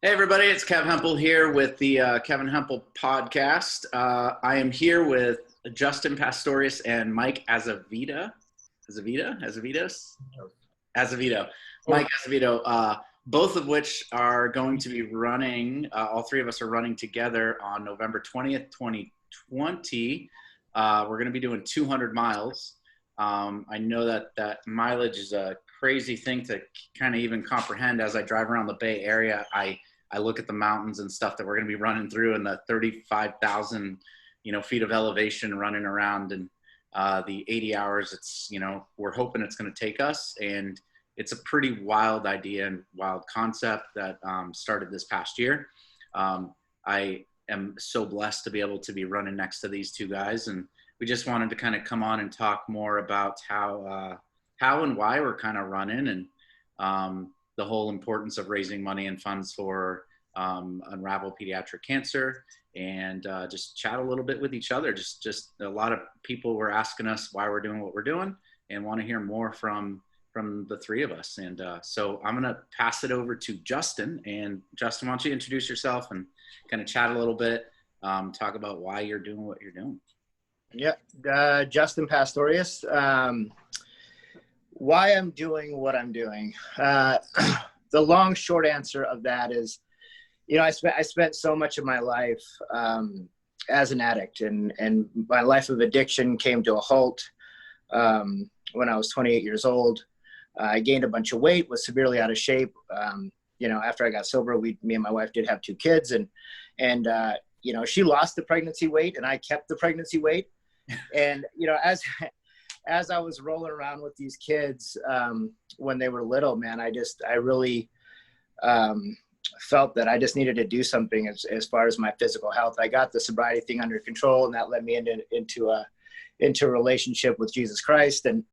Hey everybody, it's Keven Hempel here with the Keven Hempel podcast. I am here with Justin Pastorius and Mike Azevedo, Mike Azevedo, both of which are going to be running, all three of us are running together on November 20th, 2020. We're going to be doing 200 miles. I know that mileage is a crazy thing to kind of even comprehend. As I drive around the Bay Area, I look at the mountains and stuff that we're going to be running through, and the 35,000, feet of elevation running around, and the 80 hours it's, we're hoping it's going to take us. And it's a pretty wild idea and wild concept that started this past year. I am so blessed to be able to be running next to these two guys, and we just wanted to kind of come on and talk more about how and why we're kind of running, and the whole importance of raising money and funds for Unravel Pediatric Cancer, and just chat a little bit with each other. Just a lot of people were asking us why we're doing what we're doing and want to hear more from the three of us. And so I'm going to pass it over to Justin. And Justin, why don't you introduce yourself and kind of chat a little bit, talk about why you're doing what you're doing. Yeah, Justin Pastorius. Why I'm doing what I'm doing. The long, short answer of that is, I spent so much of my life as an addict, and my life of addiction came to a halt when I was 28 years old. I gained a bunch of weight, was severely out of shape. After I got sober, me and my wife did have two kids, and she lost the pregnancy weight, and I kept the pregnancy weight. And as I was rolling around with these kids when they were little, man, I really felt that I just needed to do something as far as my physical health. I got the sobriety thing under control, and that led me into a relationship with Jesus Christ. And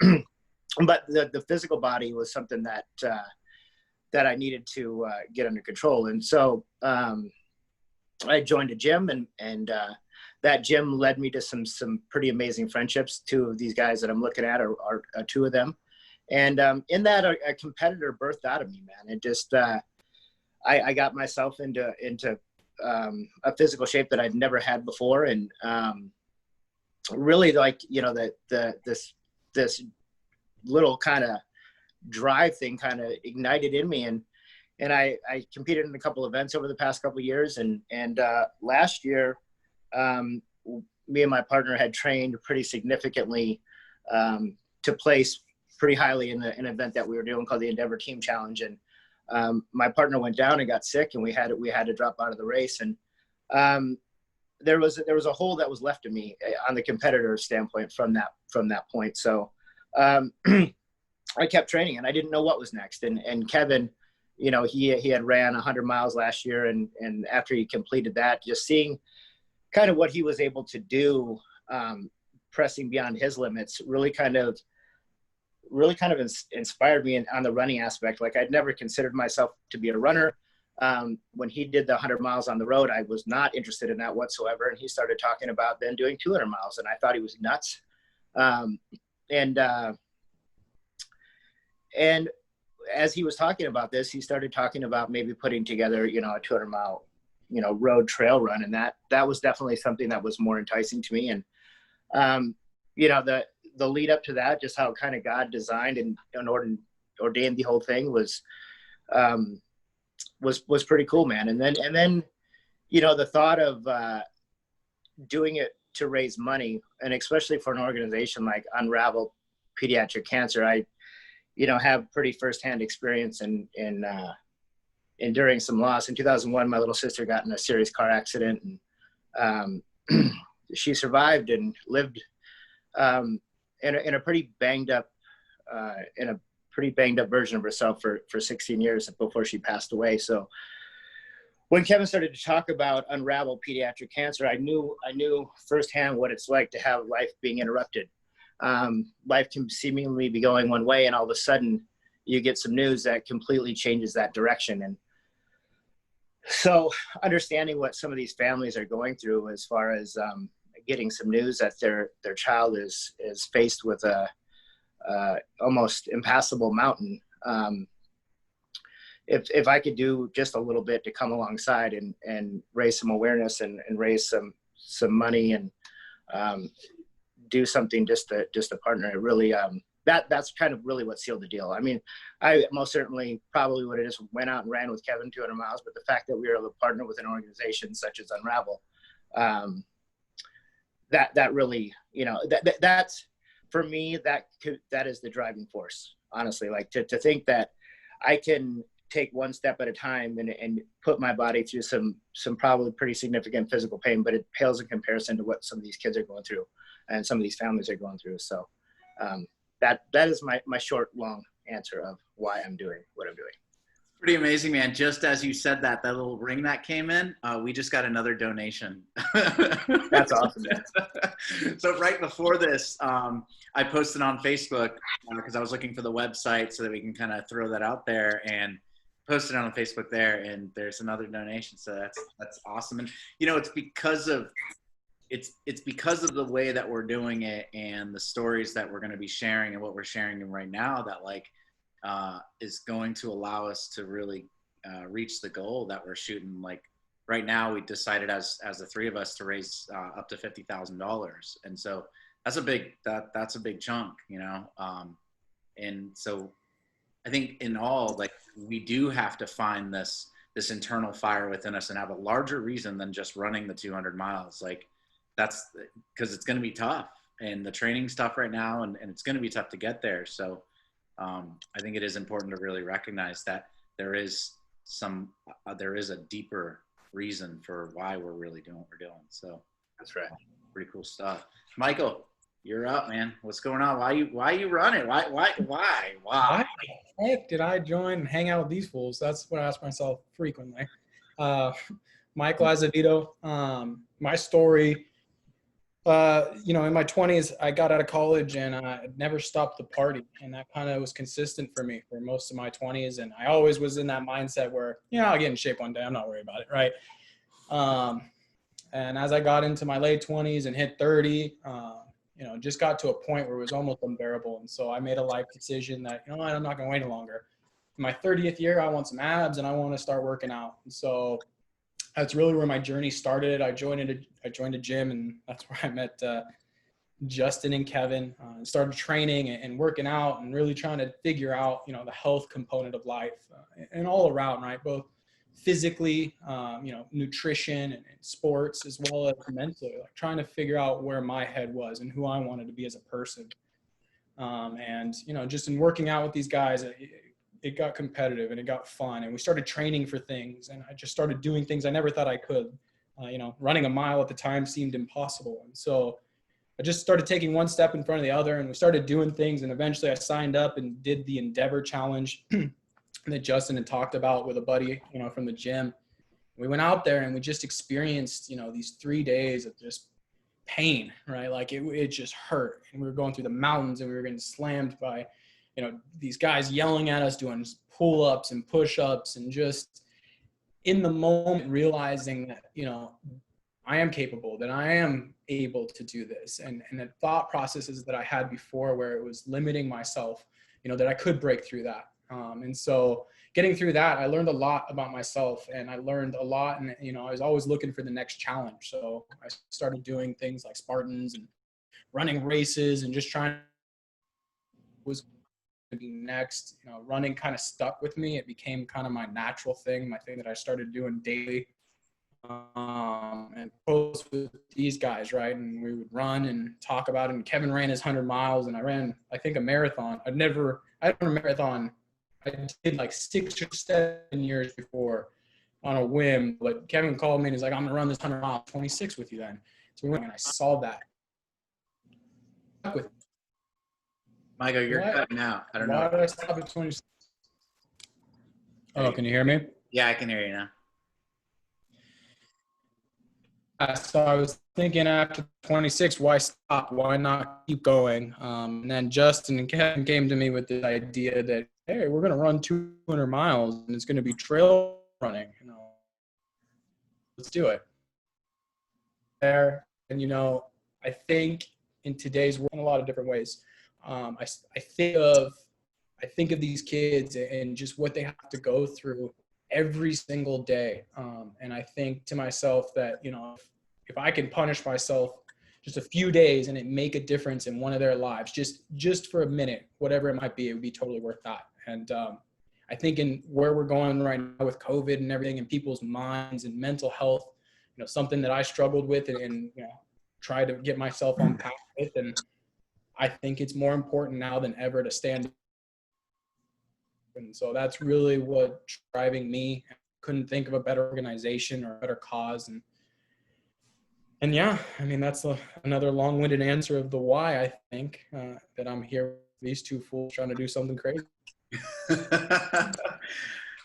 but the physical body was something that I needed to get under control. And so I joined a gym, and that gym led me to some pretty amazing friendships. Two of these guys that I'm looking at are two of them. And in that, a competitor birthed out of me, man. It just, I got myself into a physical shape that I'd never had before. And really, this little kind of drive thing kind of ignited in me. And I competed in a couple events over the past couple of years. And last year, me and my partner had trained pretty significantly to place pretty highly in an event that we were doing called the Endeavor Team Challenge. And my partner went down and got sick, and we had to drop out of the race. And there was a hole that was left in me on the competitor standpoint from that point. So I kept training, and I didn't know what was next. And Kevin, he had ran 100 miles last year, and after he completed that, just seeing kind of what he was able to do, pressing beyond his limits, really kind of inspired me on the running aspect. Like, I'd never considered myself to be a runner. When he did the 100 miles on the road, I was not interested in that whatsoever. And he started talking about then doing 200 miles, and I thought he was nuts. And as he was talking about this, he started talking about maybe putting together, a 200 mile, road trail run. And that was definitely something that was more enticing to me. And, the lead up to that, just how kind of God designed and ordained the whole thing was pretty cool, man. And then, the thought of doing it to raise money, and especially for an organization like Unravel Pediatric Cancer, I have pretty firsthand experience in enduring some loss. In 2001, my little sister got in a serious car accident, and she survived and lived in a pretty banged up version of herself for 16 years before she passed away. So when Kevin started to talk about Unravel Pediatric Cancer, I knew firsthand what it's like to have life being interrupted. Life can seemingly be going one way, and all of a sudden you get some news that completely changes that direction. And so understanding what some of these families are going through as far as getting some news that their child is faced with a almost impassable mountain, if I could do just a little bit to come alongside and raise some awareness and raise some money and do something just to partner, it really that's kind of really what sealed the deal. I mean, I most certainly probably would have just went out and ran with Keven 200 miles, but the fact that we were able to partner with an organization such as Unravel, that really, you know, that's for me, that is the driving force, honestly. Like to think that I can take one step at a time and put my body through some probably pretty significant physical pain, but it pales in comparison to what some of these kids are going through and some of these families are going through. So that is my short, long answer of why I'm doing what I'm doing. Pretty amazing, man. Just as you said that little ring that came in, we just got another donation. That's awesome, man. So right before this, I posted on Facebook because I was looking for the website so that we can kind of throw that out there, and posted on Facebook there, and there's another donation. So that's awesome. And you know, it's because of the way that we're doing it and the stories that we're going to be sharing and what we're sharing right now that like is going to allow us to really reach the goal that we're shooting. Like right now, we decided as the three of us to raise up to $50,000, and so that's a big chunk, you know. And so I think in all, like we do have to find this internal fire within us and have a larger reason than just running the 200 miles. Like that's because it's going to be tough, and the training stuff right now, and it's going to be tough to get there. So I think it is important to really recognize that there is a deeper reason for why we're really doing what we're doing. So that's right. Pretty cool stuff. Michael, you're up, man. What's going on? Why you running? Why? Why the heck did I join and hang out with these fools? That's what I ask myself frequently. Michael Azevedo, my story, you know, in my 20s, I got out of college and I never stopped the party. And that kind of was consistent for me for most of my 20s. And I always was in that mindset where, you know, I'll get in shape one day. I'm not worried about it, right? And as I got into my late 20s and hit 30, you know, just got to a point where it was almost unbearable. And so I made a life decision that, you know what, I'm not going to wait any longer. In my 30th year, I want some abs and I want to start working out. And so that's really where my journey started. I joined a gym, and that's where I met Justin and Keven, and started training and working out and really trying to figure out, you know, the health component of life and all around, right? Both physically, you know, nutrition and sports, as well as mentally, like trying to figure out where my head was and who I wanted to be as a person. And, you know, just in working out with these guys, it got competitive and it got fun, and we started training for things, and I just started doing things I never thought I could. You know, running a mile at the time seemed impossible. And so I just started taking one step in front of the other, and we started doing things. And eventually I signed up and did the Endeavor Challenge that Justin had talked about with a buddy, you know, from the gym. We went out there and we just experienced, you know, these 3 days of just pain, right? Like it just hurt. And we were going through the mountains and we were getting slammed by, you know, these guys yelling at us, doing pull-ups and push-ups, and just in the moment realizing that, you know, I am capable, that I am able to do this. And the thought processes that I had before where it was limiting myself, you know, that I could break through that. And so getting through that, I learned a lot about myself, and I learned a lot. And, you know, I was always looking for the next challenge. So I started doing things like Spartans and running races and just trying was to be next. You know, running kind of stuck with me. It became kind of my natural thing, my thing that I started doing daily. And close with these guys, right? And we would run and talk about it. And Keven ran his 100 miles, and I ran, I think, a marathon. I done a marathon. I did like 6 or 7 years before on a whim. But Keven called me and he's like, I'm gonna run this 100 miles 26 with you then. So we went, and I saw that. With Michael, you're cutting out. I don't know. Why did I stop at 26? Oh, can you hear me? Yeah, I can hear you now. So I was thinking after 26, why stop? Why not keep going? And then Justin and Keven came to me with the idea that, hey, we're going to run 200 miles and it's going to be trail running. You know, let's do it. There, and you know, I think in today's world, in a lot of different ways, I I think of these kids and just what they have to go through every single day. And I think to myself that, you know, if I can punish myself just a few days and it make a difference in one of their lives, just for a minute, whatever it might be, it would be totally worth that. And I think in where we're going right now with COVID and everything, and people's minds and mental health, you know, something that I struggled with and you know, try to get myself on path with. And I think it's more important now than ever to stand. And so that's really what's driving me. I couldn't think of a better organization or a better cause. And yeah, I mean, that's another long-winded answer of the why I think that I'm here with these two fools trying to do something crazy.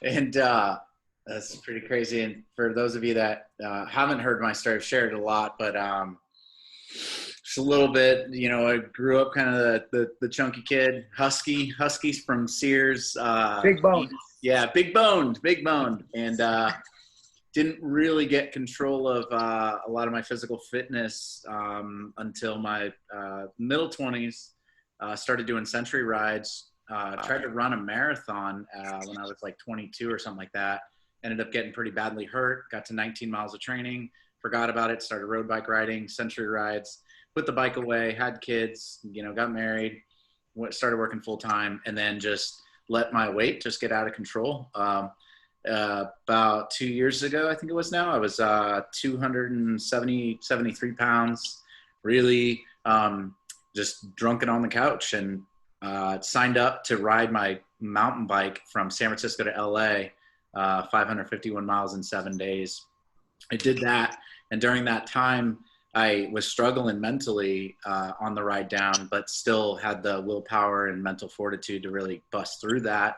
And that's pretty crazy. And for those of you that haven't heard my story, I've shared it a lot, but just a little bit, you know, I grew up kind of the chunky kid, Huskies from Sears. Big boned. Yeah, big boned. And didn't really get control of a lot of my physical fitness until my middle 20s. Started doing century rides. Tried to run a marathon when I was like 22 or something like that. Ended up getting pretty badly hurt. Got to 19 miles of training. Forgot about it. Started road bike riding, century rides. Put the bike away. Had kids. You know, got married. Started working full time, and then just let my weight just get out of control. About 2 years ago, I think it was now, I was 73 pounds, really just drunken on the couch, and signed up to ride my mountain bike from San Francisco to LA, 551 miles in 7 days. I did that. And during that time, I was struggling mentally on the ride down, but still had the willpower and mental fortitude to really bust through that.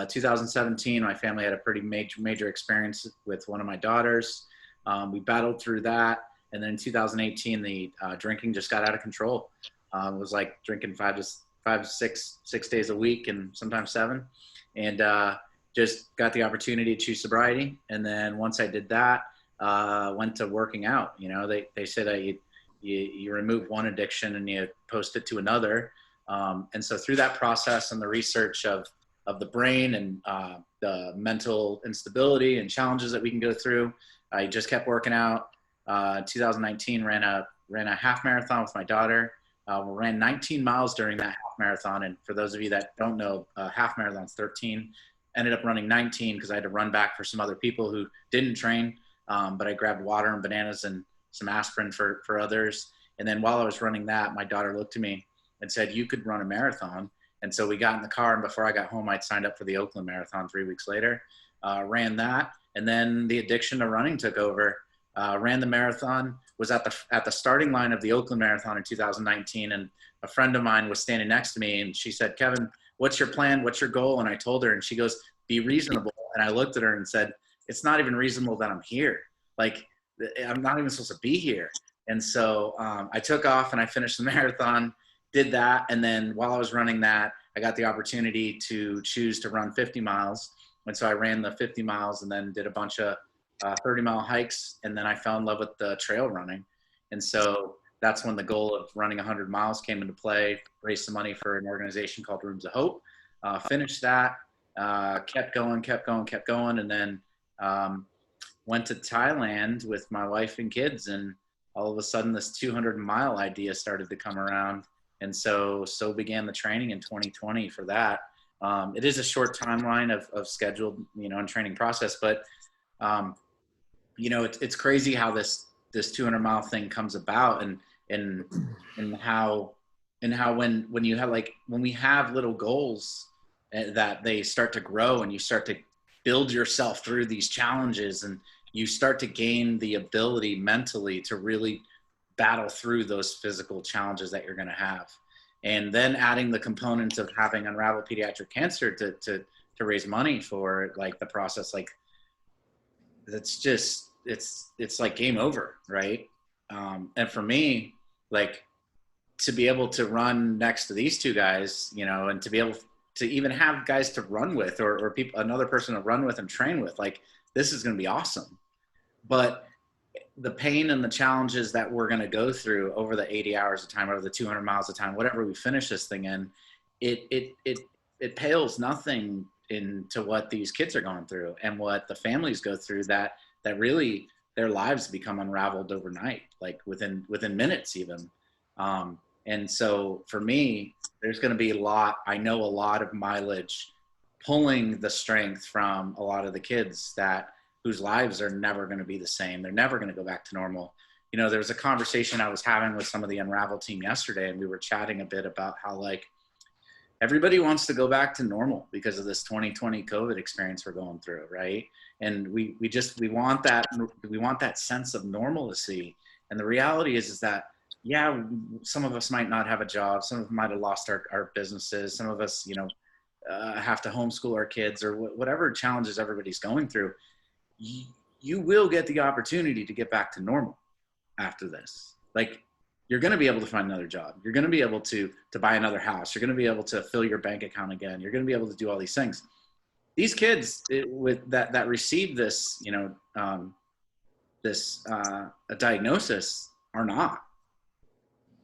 2017, my family had a pretty major experience with one of my daughters. We battled through that. And then in 2018, the drinking just got out of control. It was like drinking 6 days a week, and sometimes 7. And just got the opportunity to choose sobriety. And then once I did that, went to working out. You know, they say that you remove one addiction and you post it to another. And so through that process and the research of the brain and the mental instability and challenges that we can go through, I just kept working out. 2019 ran a half marathon with my daughter. We ran 19 miles during that half marathon. And for those of you that don't know, half marathon's 13. Ended up running 19 because I had to run back for some other people who didn't train. But I grabbed water and bananas and some aspirin for others. And then while I was running that, my daughter looked at me and said, "You could run a marathon." And so we got in the car, and before I got home, I'd signed up for the Oakland Marathon 3 weeks later, ran that. And then the addiction to running took over. Ran the marathon, was at the starting line of the Oakland Marathon in 2019. And a friend of mine was standing next to me, and she said, "Kevin, what's your plan? What's your goal?" And I told her, and she goes, "Be reasonable." And I looked at her and said, "It's not even reasonable that I'm here. Like, I'm not even supposed to be here." And so I took off and I finished the marathon, did that. And then while I was running that, I got the opportunity to choose to run 50 miles. And so I ran the 50 miles and then did a bunch of 30-mile hikes. And then I fell in love with the trail running. And so that's when the goal of running 100 miles came into play, raised some money for an organization called Rooms of Hope, finished that, kept going. And then went to Thailand with my wife and kids. And all of a sudden this 200-mile idea started to come around. And so began the training in 2020 for that. It is a short timeline of scheduled, you know, and training process, but you know, it's crazy how this 200-mile thing comes about, and how when you have, like, when we have little goals that they start to grow, and you start to build yourself through these challenges, and you start to gain the ability mentally to really battle through those physical challenges that you're going to have. And then adding the component of having Unravel Pediatric Cancer to raise money for, like, the process, like, that's just, it's like game over, right? And for me, like, to be able to run next to these two guys, you know, and to be able to even have guys to run with, or people, another person to run with and train with, like, this is going to be awesome. But the pain and the challenges that we're going to go through over the 80 hours of time, over the 200 miles of time, whatever we finish this thing in, it it pales nothing into what these kids are going through and what the families go through, that really their lives become unraveled overnight, like within minutes even. And so for me, there's going to be I know a lot of mileage pulling the strength from a lot of the kids whose lives are never going to be the same. They're never going to go back to normal. You know, there was a conversation I was having with some of the Unravel team yesterday, and we were chatting a bit about how, like, everybody wants to go back to normal because of this 2020 COVID experience we're going through, right? And we want that sense of normalcy. And the reality is that, yeah, some of us might not have a job. Some of us might have lost our businesses. Some of us, you know, have to homeschool our kids, or whatever challenges everybody's going through. You will get the opportunity to get back to normal after this. Like, you're going to be able to find another job. You're going to be able to buy another house. You're going to be able to fill your bank account again. You're going to be able to do all these things. These kids with that receive this, you know, a diagnosis are not.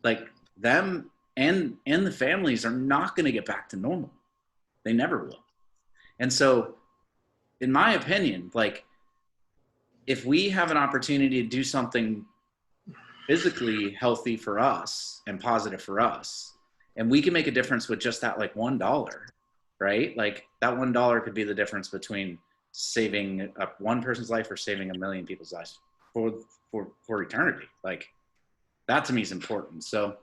Like, them and the families are not going to get back to normal. They never will. And so, in my opinion, like, if we have an opportunity to do something physically healthy for us and positive for us, and we can make a difference with just that, like, $1, right? Like, that $1 could be the difference between saving one person's life or saving 1 million people's lives for eternity. Like, that to me is important. So,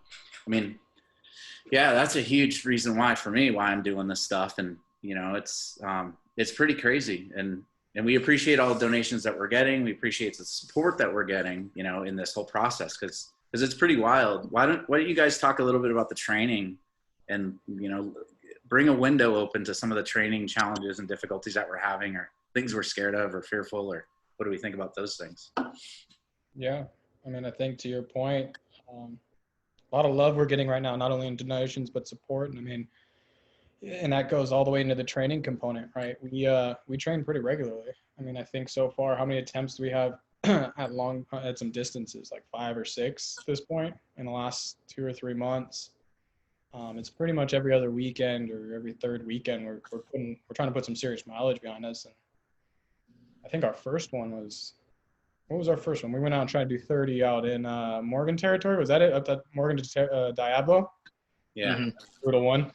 I mean, yeah, that's a huge reason why I'm doing this stuff. And, you know, it's pretty crazy. And we appreciate all the donations that we're getting. We appreciate the support that we're getting, you know, in this whole process, because it's pretty wild. Why don't you guys talk a little bit about the training and, you know, bring a window open to some of the training challenges and difficulties that we're having, or things we're scared of or fearful, or what do we think about those things? Yeah. I mean, I think to your point, a lot of love we're getting right now, not only in donations, but support. And I mean, and that goes all the way into the training component, right? We train pretty regularly. I mean, I think so far, how many attempts do we have at some distances, like 5 or 6 at this point in the last 2 or 3 months? It's pretty much every other weekend or every third weekend we're trying to put some serious mileage behind us. And I think our first one was, what was our first one? We went out and tried to do 30 out in Morgan territory. Was that it? Up at Morgan to Diablo? Yeah. Mm-hmm. Brutal one.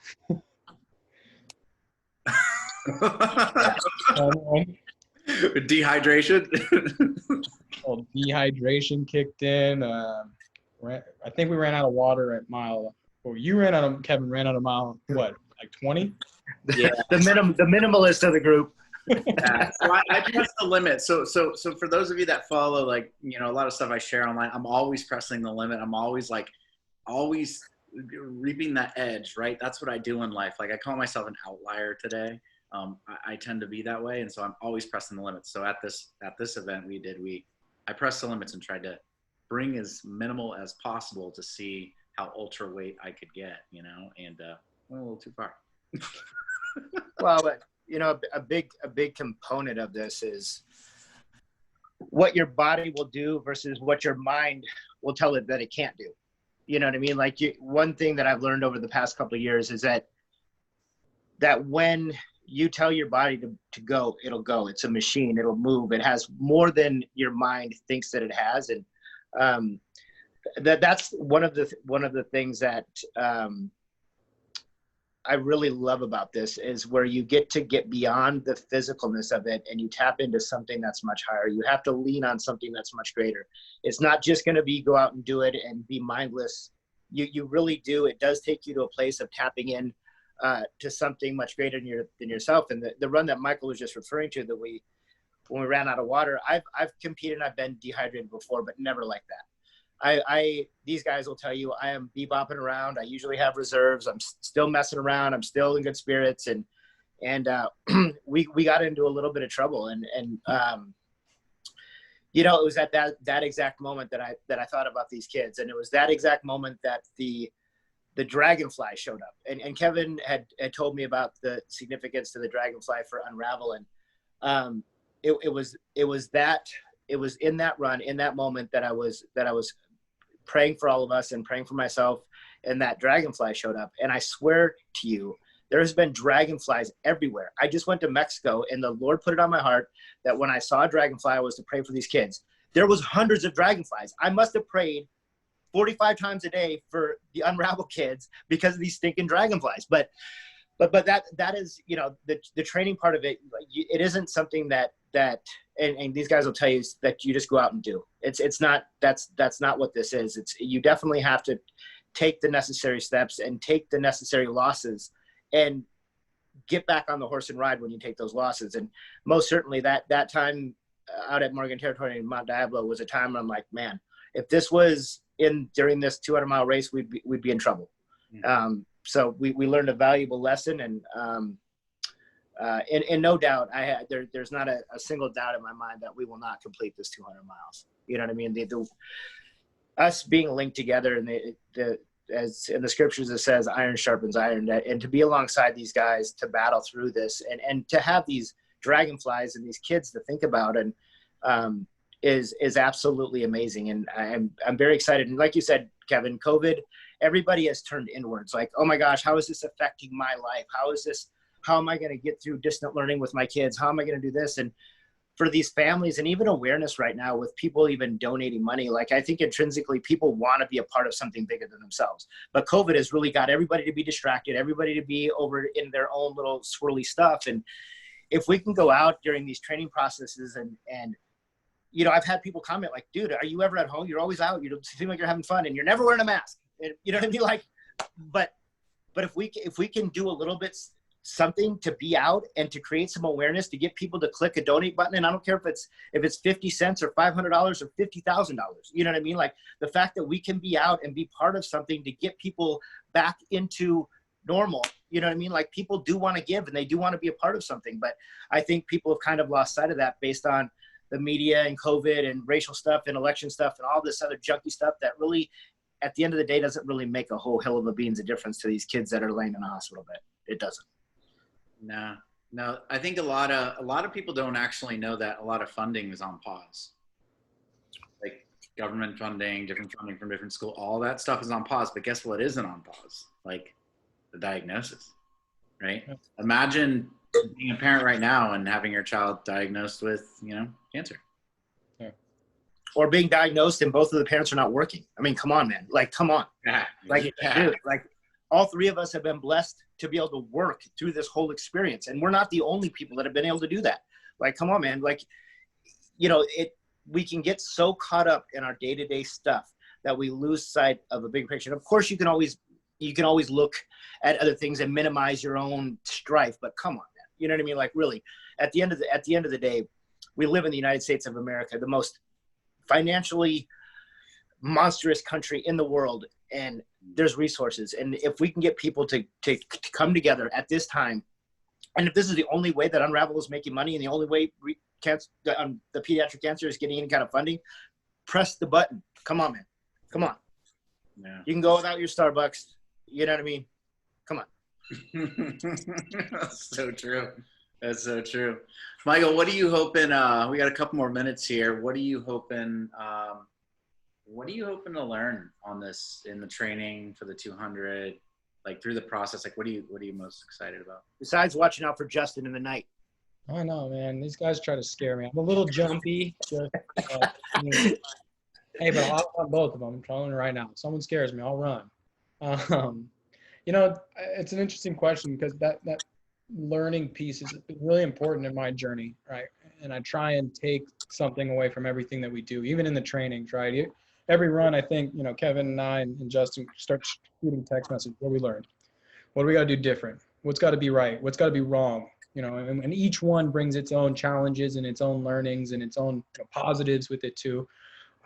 Dehydration. Well, dehydration kicked in. I think we ran out of water at mile. Well, Kevin ran out of mile, what, like 20? Yeah. The minimalist of the group. Yeah, so I press the limit. So for those of you that follow, like, you know, a lot of stuff I share online, I'm always pressing the limit. I'm always reaping that edge, right? That's what I do in life. Like, I call myself an outlier today. I tend to be that way, and so I'm always pressing the limits. So at this event I pressed the limits and tried to bring as minimal as possible to see how ultra weight I could get, you know, and went a little too far. Well, but you know, a big component of this is what your body will do versus what your mind will tell it that it can't do. You know what I mean? Like, one thing that I've learned over the past couple of years is that when you tell your body to go, it'll go. It's a machine. It'll move. It has more than your mind thinks that it has. And that's one of the things that I really love about this, is where you get beyond the physicalness of it and you tap into something that's much higher. You have to lean on something that's much greater. It's not just going to be go out and do it and be mindless. You really do. It does take you to a place of tapping in to something much greater than yourself. And the run that Michael was just referring to, that when we ran out of water, I've competed and I've been dehydrated before, but never like that. These guys will tell you I am bebopping around. I usually have reserves. I'm still messing around. I'm still in good spirits. And we got into a little bit of trouble. And you know, it was at that exact moment that I thought about these kids. And it was that exact moment that the dragonfly showed up. And Kevin had told me about the significance to the dragonfly for Unravel. And it was in that run, in that moment, that I was praying for all of us and praying for myself, and that dragonfly showed up. And I swear to you there has been dragonflies everywhere. I just went to Mexico, and the Lord put it on my heart that when I saw a dragonfly, I was to pray for these kids. There was hundreds of dragonflies. I must have prayed 45 times a day for the Unravel kids because of these stinking dragonflies. But that is, you know, the training part of it. It isn't something that and these guys will tell you that you just go out and do. It's not, that's not what this is. It's, you definitely have to take the necessary steps and take the necessary losses and get back on the horse and ride when you take those losses. And most certainly that time out at Morgan Territory in Mount Diablo was a time where I'm like, man, if this was during this 200-mile race, we'd be in trouble. Mm-hmm. So we learned a valuable lesson, and no doubt, there's not a single doubt in my mind that we will not complete this 200 miles. You know what I mean? Us being linked together, and as in the scriptures it says, iron sharpens iron, and to be alongside these guys to battle through this, and to have these dragonflies and these kids to think about, and is absolutely amazing. And I'm very excited. And like you said, Kevin, COVID, everybody has turned inwards. Like, oh my gosh, how is this affecting my life? How am I going to get through distant learning with my kids? How am I going to do this? And for these families, and even awareness right now with people even donating money, like I think intrinsically people want to be a part of something bigger than themselves. But COVID has really got everybody to be distracted, everybody to be over in their own little swirly stuff. And if we can go out during these training processes and you know, I've had people comment like, dude, are you ever at home? You're always out. You seem like you're having fun and you're never wearing a mask. And, you know what I mean? Like, but if we can do a little bit something to be out and to create some awareness, to get people to click a donate button. And I don't care if it's 50 cents or $500 or $50,000, you know what I mean? Like the fact that we can be out and be part of something to get people back into normal, you know what I mean? Like people do want to give and they do want to be a part of something, but I think people have kind of lost sight of that based on the media and COVID and racial stuff and election stuff and all this other junky stuff that really, at the end of the day, doesn't really make a whole hell of a beans of difference to these kids that are laying in the hospital bed. It doesn't. No. I think a lot of people don't actually know that a lot of funding is on pause. Like government funding, different funding from different schools, all that stuff is on pause. But guess what isn't on pause? Like the diagnosis, right? Imagine being a parent right now and having your child diagnosed with, you know, cancer. Yeah. Or being diagnosed and both of the parents are not working. I mean, come on, man. Like, come on. Yeah. Like, dude, like all three of us have been blessed to be able to work through this whole experience. And we're not the only people that have been able to do that. Like, come on, man. Like, you know, we can get so caught up in our day-to-day stuff that we lose sight of a big picture. And of course, you can always look at other things and minimize your own strife, but come on, man. You know what I mean? Like really, at the end of the day, we live in the United States of America, the most financially monstrous country in the world, and there's resources. And if we can get people to come together at this time, and if this is the only way that Unravel is making money, and the only way the pediatric cancer is getting any kind of funding, press the button. Come on, man. Come on. Yeah. You can go without your Starbucks. You know what I mean? Come on. That's so true. That's so true. Michael, what are you hoping? We got a couple more minutes here. What are you hoping? What are you hoping to learn on this in the training for the 200? Like through the process, like what are you most excited about? Besides watching out for Justin in the night. I know, man. These guys try to scare me. I'm a little jumpy. Hey, but I'll run both of them. I'm telling you right now. If someone scares me, I'll run. You know, it's an interesting question because that learning piece is really important in my journey, right? And I try and take something away from everything that we do, even in the trainings, right? Every run, I think, you know, Kevin and I and Justin start shooting text messages. What we learned? What do we got to do different? What's got to be right? What's got to be wrong? You know, and each one brings its own challenges and its own learnings and its own positives with it too.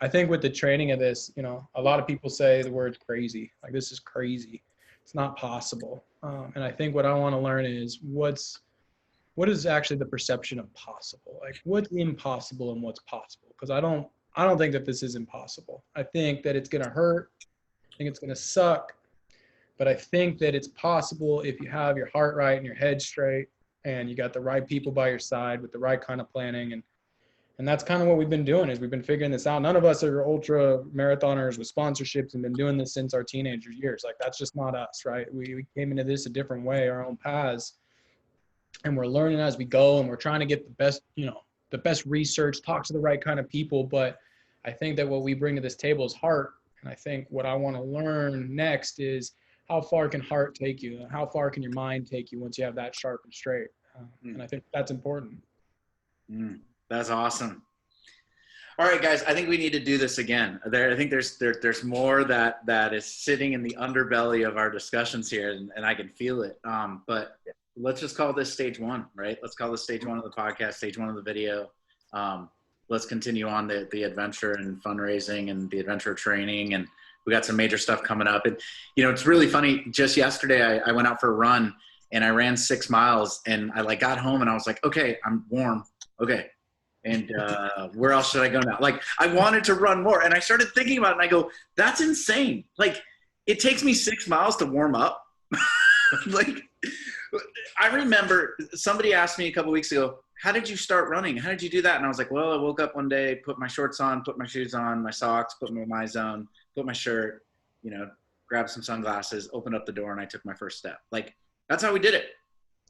I think with the training of this, you know, a lot of people say the word crazy, like this is crazy. It's not possible. And I think what I want to learn is what is actually the perception of possible? Like what's impossible and what's possible? Because I don't think that this is impossible. I think that it's going to hurt. I think it's going to suck. But I think that it's possible if you have your heart right and your head straight and you got the right people by your side with the right kind of planning And that's kind of what we've been doing is we've been figuring this out. None of us are ultra marathoners with sponsorships and been doing this since our teenager years. Like that's just not us, right? We came into this a different way, our own paths, and we're learning as we go, and we're trying to get the best, the best research, talk to the right kind of people. But I think that what we bring to this table is heart. And I think what I want to learn next is how far can heart take you? How far can your mind take you once you have that sharp and straight? And I think that's important. That's awesome. All right, guys, I think we need to do this again. I think there's more that is sitting in the underbelly of our discussions here, and I can feel it. But let's just call this stage one, right? Let's call this stage one of the podcast, stage one of the video. Let's continue on the adventure and fundraising and the adventure training, and we got some major stuff coming up. And it's really funny. Just yesterday, I went out for a run and I ran 6 miles, and I got home and I was like, okay, I'm warm. Okay. And where else should I go now? Like, I wanted to run more, and I started thinking about it, and I go, that's insane. Like, it takes me 6 miles to warm up. Like, I remember somebody asked me a couple weeks ago, how did you start running? How did you do that? And I was like, well, I woke up one day, put my shorts on, put my shoes on, my socks, put my zone, put my shirt, grabbed some sunglasses, opened up the door, and I took my first step. Like, that's how we did it.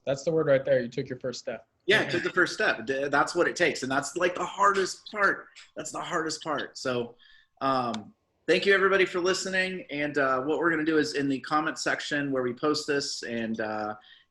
That's the word right there. You took your first step. Yeah, I took the first step. That's what it takes. And that's like the hardest part. That's the hardest part. So thank you, everybody, for listening. And what we're going to do is in the comment section where we post this and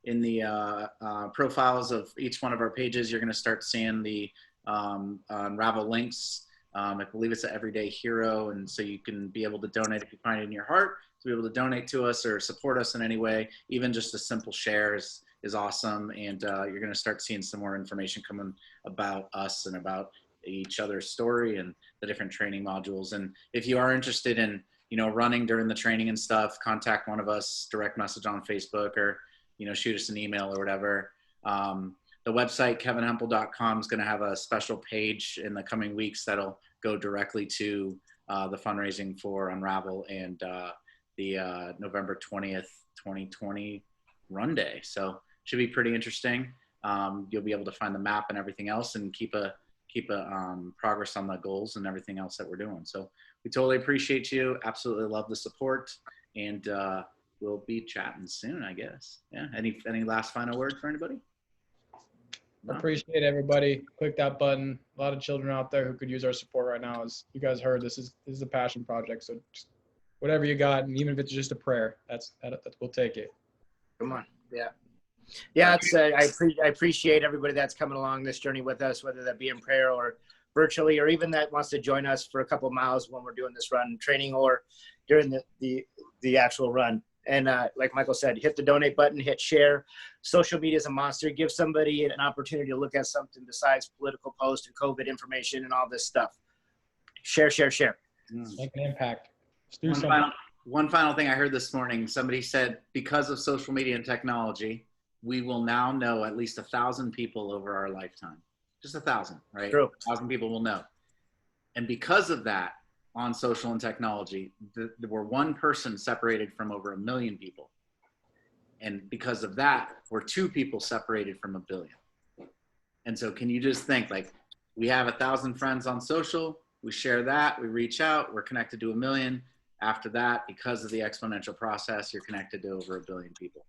in the profiles of each one of our pages, you're going to start seeing the Unravel links. I believe it's an Everyday Hero. And so you can be able to donate if you find it in your heart, to be able to donate to us or support us in any way. Even just a simple share is awesome. And you're going to start seeing some more information coming about us and about each other's story and the different training modules. And if you are interested in, running during the training and stuff, contact one of us, direct message on Facebook, or, shoot us an email or whatever. The website, kevenhempel.com, is going to have a special page in the coming weeks that'll go directly to the fundraising for Unravel and the November 20th, 2020 run day. So should be pretty interesting. You'll be able to find the map and everything else and keep a progress on the goals and everything else that we're doing. So we totally appreciate you. Absolutely love the support, and we'll be chatting soon, I guess. Yeah. Any last final word for anybody? No? Appreciate everybody. Click that button. A lot of children out there who could use our support right now. As you guys heard, this is a passion project. So just whatever you got, and even if it's just a prayer, that's we'll take it. Come on. Yeah, I appreciate everybody that's coming along this journey with us, whether that be in prayer or virtually, or even that wants to join us for a couple of miles when we're doing this run training or during the actual run. And like Michael said, hit the donate button, hit share. Social media is a monster. Give somebody an opportunity to look at something besides political posts and COVID information and all this stuff. Share. Make an impact. Let's do One final thing I heard this morning. Somebody said, because of social media and technology, we will now know at least 1,000 people over our lifetime. Just 1,000, right? True. 1,000 people will know. And because of that, on social and technology, we're one person separated from over 1 million people. And because of that, we're 2 people separated from 1 billion. And so can you just think, like, we have 1,000 friends on social, we share that, we reach out, we're connected to 1 million. After that, because of the exponential process, you're connected to over 1 billion people.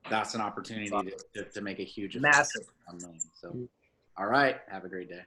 That's an opportunity to make a huge massive effect on 1 million. So, all right, have a great day.